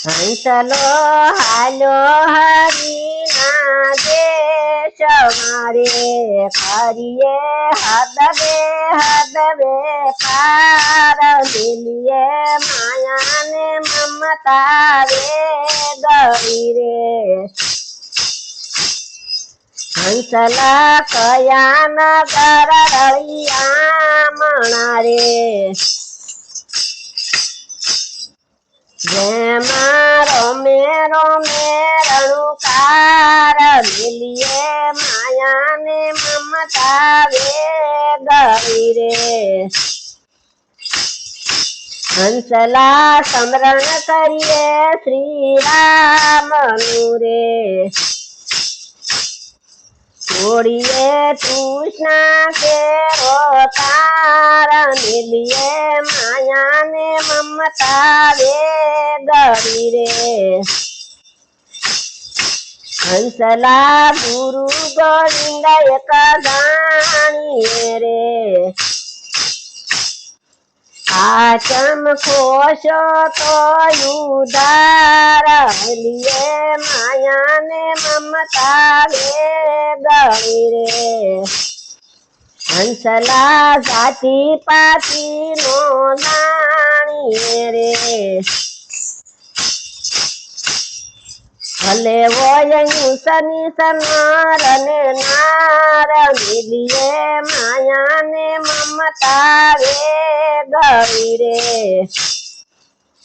હંસલો હાલો હરિના દેશ મારે કરીએ હદવે પાર મિલીએ માયાને મમતા રે ગરી રે હંસલા કયા નગર રળિયા મણા રે જેમાં રોમે રોમે રણુકાર મિલીએ માયાને મમતા રે ગરી રે હંસલા સ્મરણ કરીએ શ્રી રામનું રે છોડીએ તૃષ્ણા કેરો તાર મિલીએ માયાને મમતા રે ગરી રે હંસલા ગુરુ ગોવિંદ એક જાણીએ રે આચમ ખોશો તો ઉદાર મિલીએ માયાને મમતા રે ગરી રે હંસલા જાતિ પાતી નો જાણીએ રે ભલે હોય સની સનાર ને નાર મિલીએ માયાને મમતા રે ગરી રે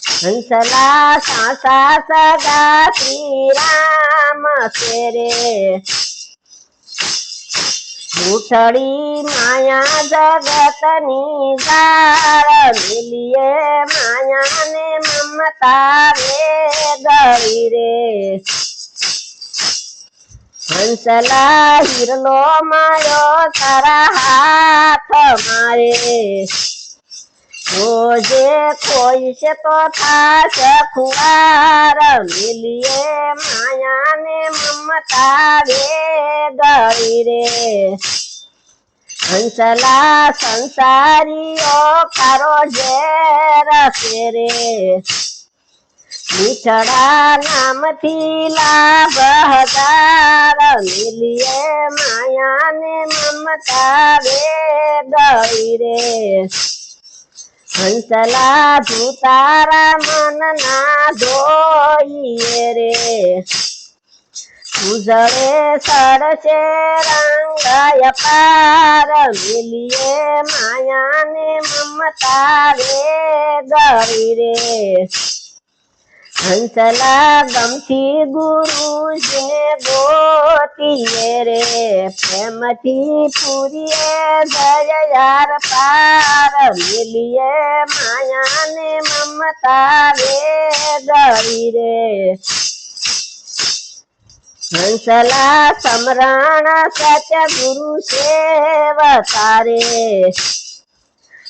હંસલા સાસા સગા શ્રી રામ છે રે ઉઠડી માયા જગતની જાળ મિલીએ માયાને મમતા રે ગરી રે હંસલા હિરલો માયો તારા હાથ મારે રોજે કોઈ છે તો થાશે ખુવાર મિલીએ માયાને મમતા રે ગરી રે હંસલા સંસારીઓ ખારો ઝેર છે રે મીઠડા નામથી લાભ હજાર મિલીએ માયાને મમતા રે ગરી રે હંસલા તારા મનના ધોઈએ રે ઉજળે સડશે રંગાય પાર મિલીએ માયાને મમતા રે ગરી રે હંસલા ગમથી ગુરુજીને ગોતીએ રે પ્રેમથી પૂરીએ જય યાર પાર મિલીએ માયાને મમતા રે ગરી રે હંસલા સમરણ સત્ય ગુરુ સેવતારે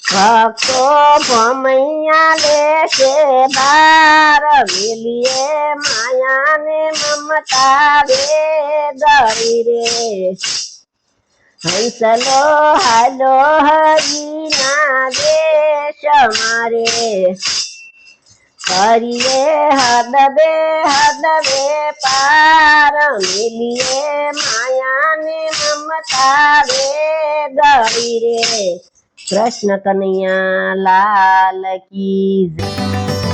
ભક્તો ભમૈયા લેશે બાર મિલીએ માયાને મમતા રે ગરી રે હંસલો હાલો હરિના દેશ મારે કરીએ હદવે પાર મિલીએ માયાને મમતા રે ગરી રે કૃષ્ણ કનૈયા લાલ કી જય।